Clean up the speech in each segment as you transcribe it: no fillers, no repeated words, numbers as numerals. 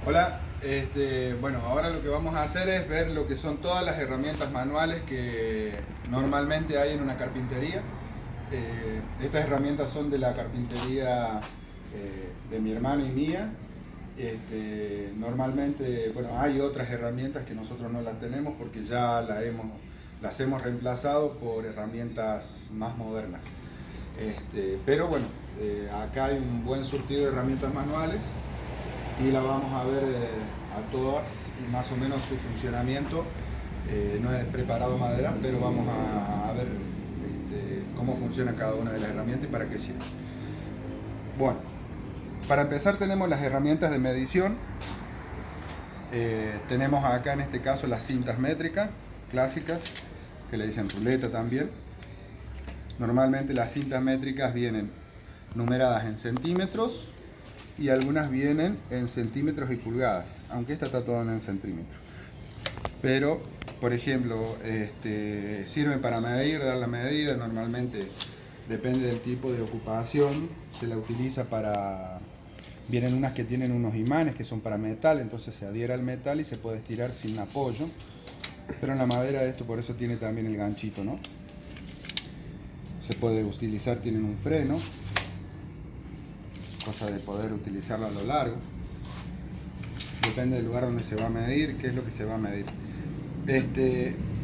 Hola, bueno, ahora lo que vamos a hacer es ver lo que son todas las herramientas manuales que normalmente hay en una carpintería. Estas herramientas son de la carpintería de mi hermano y mía. Normalmente, bueno, hay otras herramientas que nosotros no las tenemos porque ya las hemos reemplazado por herramientas más modernas. Pero bueno, acá hay un buen surtido de herramientas manuales y la vamos a ver a todas y más o menos su funcionamiento. No he preparado madera, pero vamos a ver cómo funciona cada una de las herramientas y para qué sirve. Bueno, para empezar tenemos las herramientas de medición. Tenemos acá en este caso las cintas métricas clásicas, que le dicen ruleta también. Normalmente las cintas métricas vienen numeradas en centímetros y algunas vienen en centímetros y pulgadas, aunque esta está toda en centímetros. Pero, por ejemplo, sirven para medir, dar la medida. Normalmente depende del tipo de ocupación, se la utiliza para... Vienen unas que tienen unos imanes que son para metal, entonces se adhiere al metal y se puede estirar sin apoyo. Pero en la madera esto por eso tiene también el ganchito, ¿no? Se puede utilizar, tienen un freno, cosa de poder utilizarlo a lo largo. Depende del lugar donde se va a medir, qué es lo que se va a medir.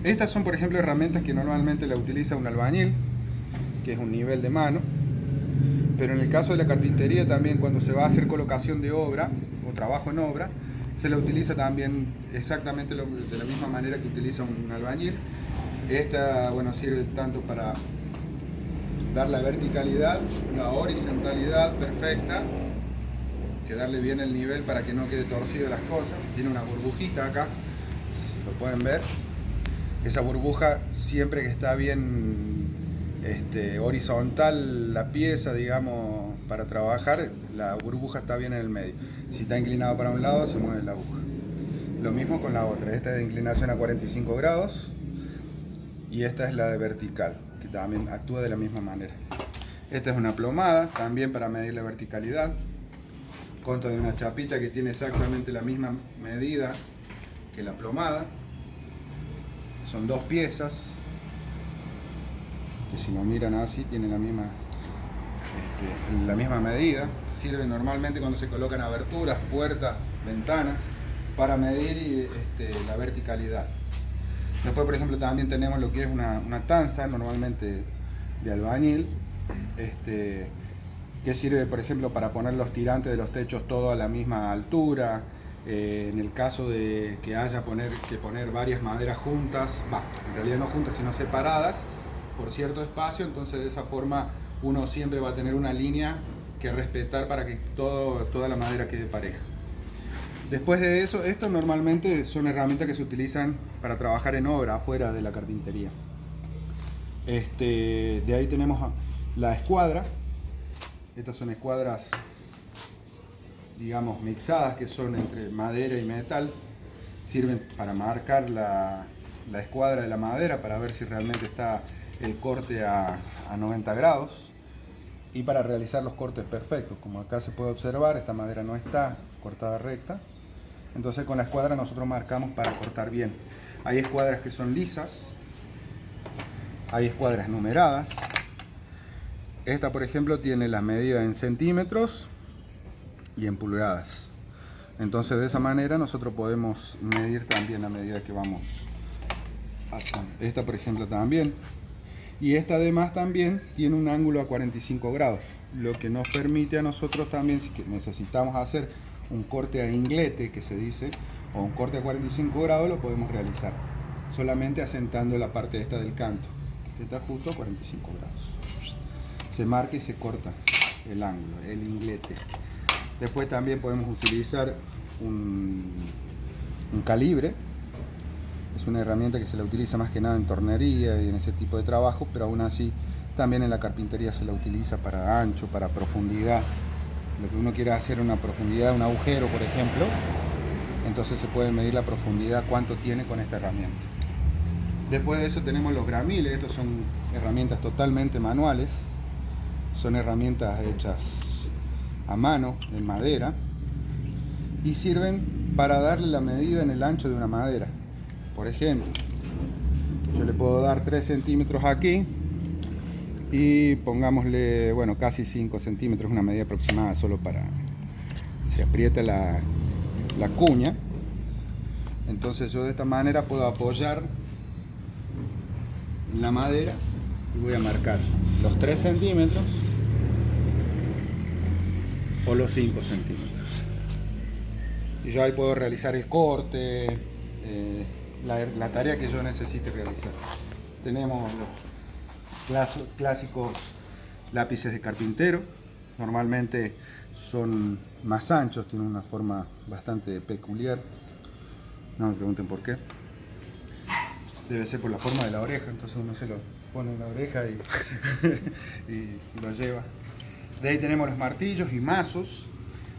Estas son, por ejemplo, herramientas que normalmente la utiliza un albañil, que es un nivel de mano. Pero en el caso de la carpintería también, cuando se va a hacer colocación de obra o trabajo en obra, se la utiliza también exactamente de la misma manera que utiliza un albañil. Esta, bueno, sirve tanto para dar la verticalidad, la horizontalidad perfecta, que darle bien el nivel para que no quede torcido las cosas. Tiene una burbujita acá, si lo pueden ver. Esa burbuja, siempre que está bien horizontal la pieza, digamos, para trabajar, la burbuja está bien en el medio. Si está inclinado para un lado, se mueve la aguja. Lo mismo con la otra. Esta es de inclinación a 45 grados y esta es la de vertical, que también actúa de la misma manera. Esta es una plomada, también para medir la verticalidad. Consta de una chapita que tiene exactamente la misma medida que la plomada. Son dos piezas, que si lo miran así tienen la misma medida. Sirve normalmente cuando se colocan aberturas, puertas, ventanas, para medir la verticalidad. Después, por ejemplo, también tenemos lo que es una tanza, normalmente de albañil, que sirve, por ejemplo, para poner los tirantes de los techos todo a la misma altura. En el caso de que haya que poner varias maderas juntas, en realidad no juntas sino separadas por cierto espacio, entonces de esa forma uno siempre va a tener una línea que respetar para que toda la madera quede pareja. Después de eso, estas normalmente son herramientas que se utilizan para trabajar en obra afuera de la carpintería. De ahí tenemos la escuadra. Estas son escuadras, digamos, mixadas, que son entre madera y metal. Sirven para marcar la escuadra de la madera, para ver si realmente está el corte a 90 grados y para realizar los cortes perfectos. Como acá se puede observar, esta madera no está cortada recta, entonces con la escuadra nosotros marcamos para cortar bien. Hay escuadras que son lisas, hay escuadras numeradas. Esta, por ejemplo, tiene la medida en centímetros y en pulgadas. Entonces de esa manera nosotros podemos medir también la medida que vamos haciendo. Esta, por ejemplo, también. Y esta además también tiene un ángulo a 45 grados, lo que nos permite a nosotros también, si necesitamos hacer un corte a inglete, que se dice, o un corte a 45 grados, lo podemos realizar, solamente asentando la parte esta del canto, que está justo a 45 grados. Se marca y se corta el ángulo, el inglete. Después también podemos utilizar un calibre. Es una herramienta que se la utiliza más que nada en tornería y en ese tipo de trabajo, pero aún así también en la carpintería se la utiliza para ancho, para profundidad. Lo que uno quiera hacer una profundidad, un agujero, por ejemplo, entonces se puede medir la profundidad, cuánto tiene con esta herramienta. Después de eso tenemos los gramiles. Estos son herramientas totalmente manuales. Son herramientas hechas a mano, en madera. y sirven para darle la medida en el ancho de una madera. Por ejemplo, yo le puedo dar 3 centímetros aquí y pongámosle, bueno, casi 5 centímetros, una medida aproximada solo para se aprieta la cuña. Entonces yo de esta manera puedo apoyar la madera y voy a marcar los 3 centímetros o los 5 centímetros. Y yo ahí puedo realizar el corte, la tarea que yo necesite realizar. Tenemos los clásicos lápices de carpintero. Normalmente son más anchos, tienen una forma bastante peculiar. No me pregunten por qué. Debe ser por la forma de la oreja, entonces uno se lo pone en la oreja y lo lleva. De ahí tenemos los martillos y mazos.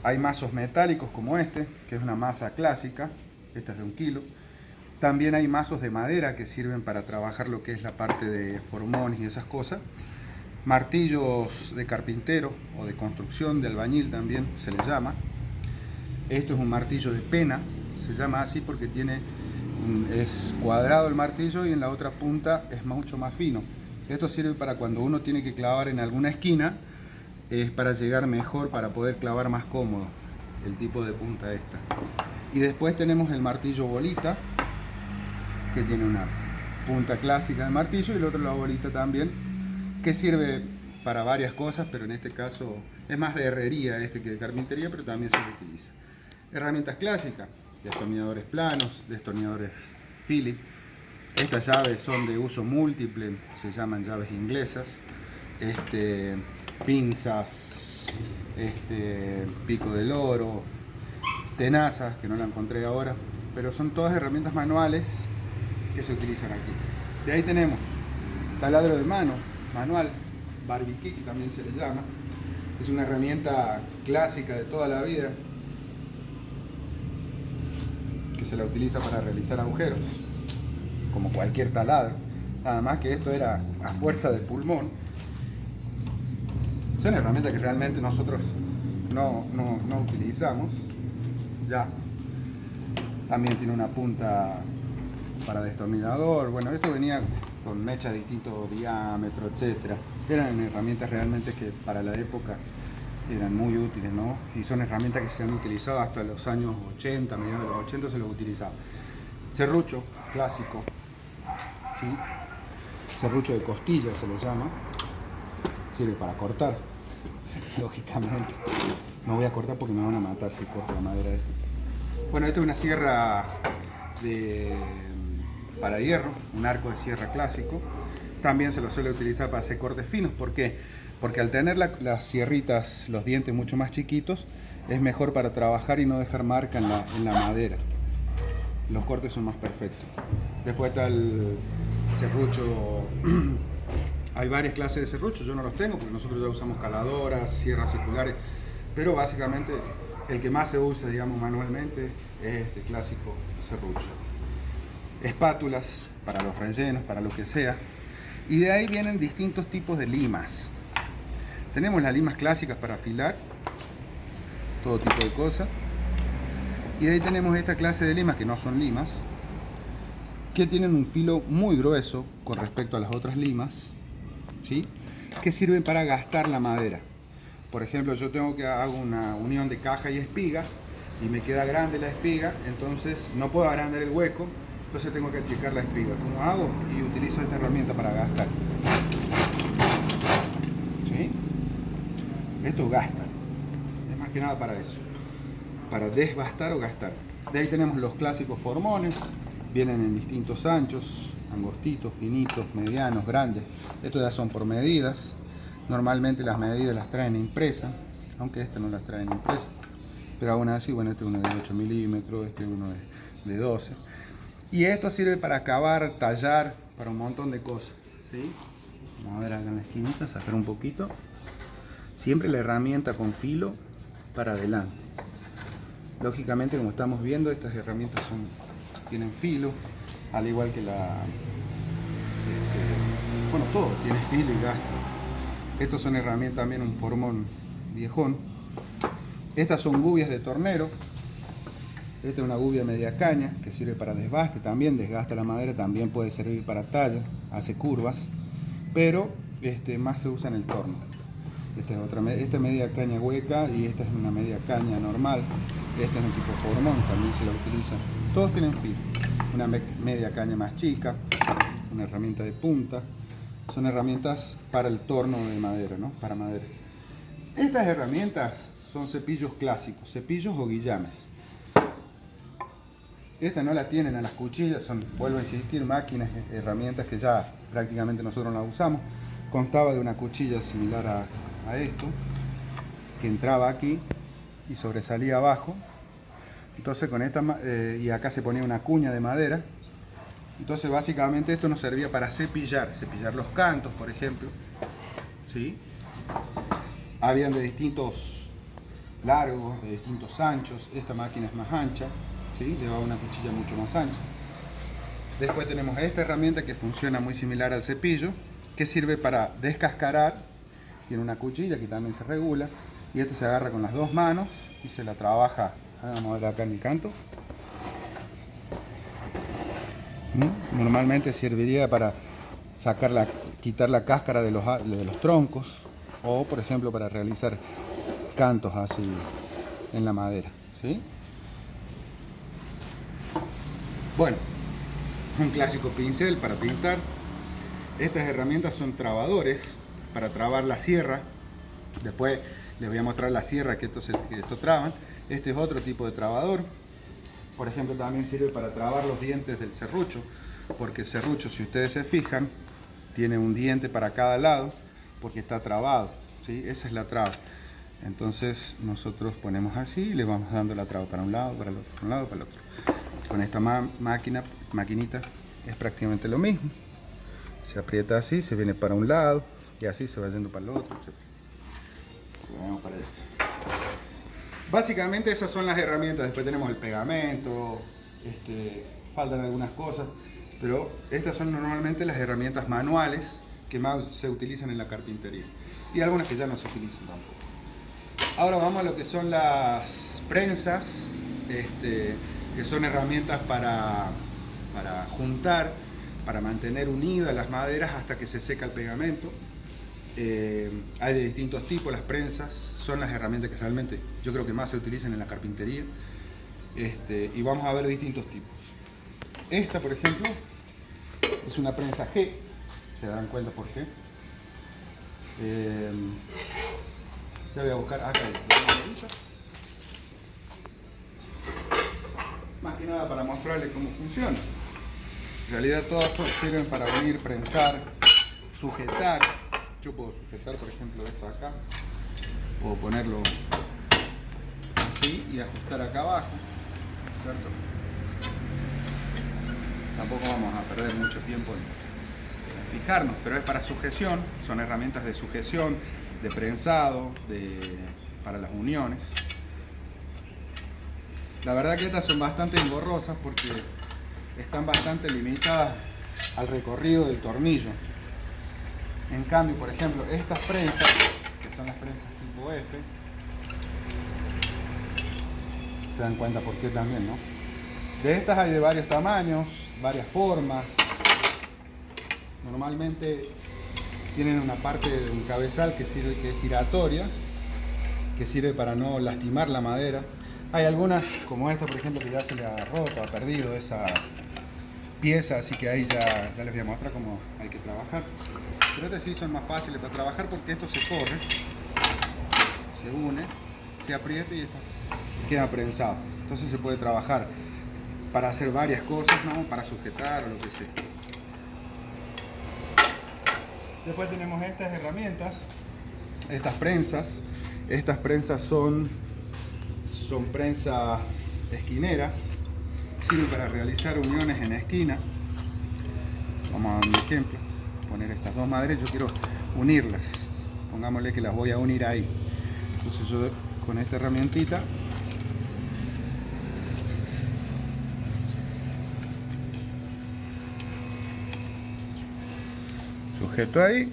Hay mazos metálicos como este, que es una masa clásica. Esta es de 1 kilo. También hay mazos de madera que sirven para trabajar lo que es la parte de formones y esas cosas. Martillos de carpintero o de construcción, de albañil también se le llama. Esto es un martillo de pena, se llama así porque es cuadrado el martillo y en la otra punta es mucho más fino. Esto sirve para cuando uno tiene que clavar en alguna esquina, es para llegar mejor, para poder clavar más cómodo, el tipo de punta esta. Y después tenemos el martillo bolita, que tiene una punta clásica de martillo y el otro la bolita también, que sirve para varias cosas, pero en este caso es más de herrería que de carpintería, pero también se le utiliza. Herramientas clásicas, destornilladores planos, destornilladores Phillips. Estas llaves son de uso múltiple, se llaman llaves inglesas. Pinzas, pico del oro, tenazas, que no la encontré ahora, pero son todas herramientas manuales que se utilizan aquí. De ahí tenemos taladro de mano, manual, Barbie Kick también se le llama. Es una herramienta clásica de toda la vida que se la utiliza para realizar agujeros, como cualquier taladro. Nada más que esto era a fuerza de pulmón. Son herramientas que realmente nosotros no utilizamos. Ya. También tiene una punta para destornillador. Bueno, esto venía con mechas de distinto diámetro, etcétera. Eran herramientas realmente que para la época eran muy útiles, ¿no? Y son herramientas que se han utilizado hasta los años 80, mediados de los 80 se los utilizaba. Serrucho, clásico, ¿sí? Serrucho de costilla se le llama. Sirve para cortar, lógicamente. No voy a cortar porque me van a matar si corto la madera de esta. Bueno, esta es una sierra para hierro, un arco de sierra clásico. También se lo suele utilizar para hacer cortes finos. ¿Por qué? Porque al tener las sierritas, los dientes mucho más chiquitos, es mejor para trabajar y no dejar marca en la madera. Los cortes son más perfectos. Después está el serrucho. Hay varias clases de serruchos, yo no los tengo porque nosotros ya usamos caladoras, sierras circulares, pero básicamente el que más se usa, digamos, manualmente es este clásico serrucho. Espátulas para los rellenos, para lo que sea. Y de ahí vienen distintos tipos de limas. Tenemos las limas clásicas para afilar, todo tipo de cosas. Y de ahí tenemos esta clase de limas que no son limas, que tienen un filo muy grueso con respecto a las otras limas, ¿sí? Que sirven para gastar la madera. Por ejemplo, yo hago una unión de caja y espiga y me queda grande la espiga, entonces no puedo agrandar el hueco, entonces tengo que achicar la espiga. ¿Cómo hago? Y utilizo esta herramienta para gastar. ¿Sí? Esto gasta. Es más que nada para eso. Para desbastar o gastar. De ahí tenemos los clásicos formones. Vienen en distintos anchos, angostitos, finitos, medianos, grandes. Estos ya son por medidas. Normalmente las medidas las traen impresas, aunque estas no las traen impresas. Pero aún así, bueno, este es uno de 8 milímetros, este es uno de 12. Y esto sirve para acabar, tallar, para un montón de cosas, ¿sí? Vamos a ver acá en la esquinita, sacar un poquito. Siempre la herramienta con filo para adelante. Lógicamente, como estamos viendo, estas herramientas tienen filo, al igual que bueno, todo tiene filo y gasta. Estos son herramientas también, un formón viejón. Estas son gubias de tornero, Esta es una gubia media caña que sirve para desbaste también, desgasta la madera, también puede servir para talla, hace curvas, pero más se usa en el torno. Esta media caña hueca y esta es una media caña normal. Esta es un tipo formón, también se la utiliza. Todos tienen filo. Una media caña más chica, una herramienta de punta. Son herramientas para el torno de madera, ¿no? Para madera. Estas herramientas son cepillos clásicos, cepillos o guillames. Estas no la tienen a las cuchillas, son, vuelvo a insistir, máquinas, herramientas que ya prácticamente nosotros las usamos. Constaba de una cuchilla similar a esto, que entraba aquí y sobresalía abajo. Entonces con esta, y acá se ponía una cuña de madera. Entonces básicamente esto nos servía para cepillar los cantos, por ejemplo. ¿Sí? Habían de distintos largos, de distintos anchos. Esta máquina es más ancha. ¿Sí? Llevaba una cuchilla mucho más ancha. Después tenemos esta herramienta que funciona muy similar al cepillo, que sirve para descascarar. Tiene una cuchilla que también se regula, y esto se agarra con las dos manos y se la trabaja. Vamos a ver acá en el canto. Normalmente serviría para quitar la cáscara de los troncos, o por ejemplo para realizar cantos así en la madera, ¿sí? Bueno, un clásico pincel para pintar. Estas herramientas son trabadores para trabar la sierra. Después les voy a mostrar la sierra que esto traban. Este es otro tipo de trabador. Por ejemplo, también sirve para trabar los dientes del serrucho, porque el serrucho, si ustedes se fijan, tiene un diente para cada lado porque está trabado, ¿sí? Esa es la traba. Entonces nosotros ponemos así y le vamos dando la traba para un lado, para el otro, para un lado, para el otro. Con esta maquinita es prácticamente lo mismo. Se aprieta así, se viene para un lado y así se va yendo para el otro, etc. Vamos para allá. Básicamente esas son las herramientas. Después tenemos el pegamento, faltan algunas cosas, pero estas son normalmente las herramientas manuales que más se utilizan en la carpintería, y algunas que ya no se utilizan tampoco. Ahora vamos a lo que son las prensas, que son herramientas para juntar, para mantener unidas las maderas hasta que se seca el pegamento. Hay de distintos tipos. Las prensas son las herramientas que realmente yo creo que más se utilizan en la carpintería, y vamos a ver distintos tipos. Esta, por ejemplo, es una prensa G, se darán cuenta por qué. Ya voy a buscar acá más que nada para mostrarles cómo funciona. En realidad todas sirven para unir, prensar, sujetar. Yo puedo sujetar, por ejemplo, esto acá, puedo ponerlo así y ajustar acá abajo, ¿cierto? Tampoco vamos a perder mucho tiempo en fijarnos, pero es para sujeción. Son herramientas de sujeción, de prensado, para las uniones. La verdad que estas son bastante engorrosas porque están bastante limitadas al recorrido del tornillo. En cambio, por ejemplo, estas prensas, que son las prensas tipo F, se dan cuenta por qué también, ¿no? De estas hay de varios tamaños, varias formas. Normalmente tienen una parte de un cabezal que es giratoria, que sirve para no lastimar la madera. Hay algunas, como esta por ejemplo, que ya se le ha roto, ha perdido esa pieza, así que ahí ya les voy a mostrar cómo hay que trabajar. Pero estas sí son más fáciles para trabajar porque esto se corre, se une, se aprieta y esto queda prensado. Entonces se puede trabajar para hacer varias cosas, ¿no? Para sujetar o lo que sea. Después tenemos estas herramientas, estas prensas. Estas prensas son prensas esquineras. Sirven para realizar uniones en esquina. Vamos a dar un ejemplo. Poner estas dos maderas, yo quiero unirlas. Pongámosle que las voy a unir ahí. Entonces yo con esta herramientita sujeto ahí.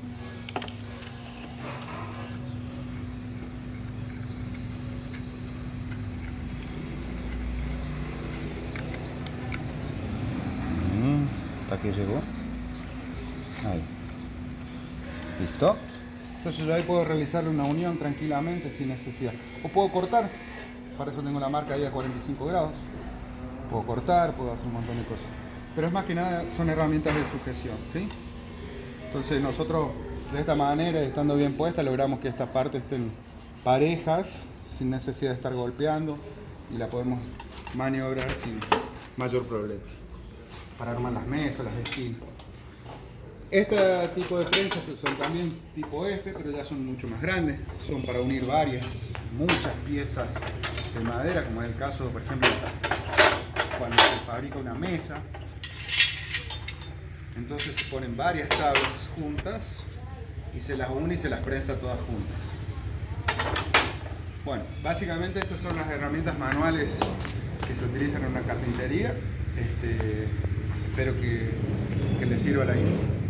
que llegó. Ahí. ¿Listo? Entonces yo ahí puedo realizarle una unión tranquilamente sin necesidad. O puedo cortar, para eso tengo la marca ahí a 45 grados. Puedo cortar, puedo hacer un montón de cosas. Pero es más que nada, son herramientas de sujeción, ¿sí? Entonces nosotros de esta manera, estando bien puestas, logramos que estas partes estén parejas, sin necesidad de estar golpeando, y la podemos maniobrar sin mayor problema. Para armar las mesas, las esquinas. Este tipo de prensas son también tipo F, pero ya son mucho más grandes. Son para unir muchas piezas de madera, como es el caso, por ejemplo, cuando se fabrica una mesa. Entonces se ponen varias tablas juntas y se las une y se las prensa todas juntas. Bueno, básicamente esas son las herramientas manuales que se utilizan en una carpintería. Espero que les sirva la info.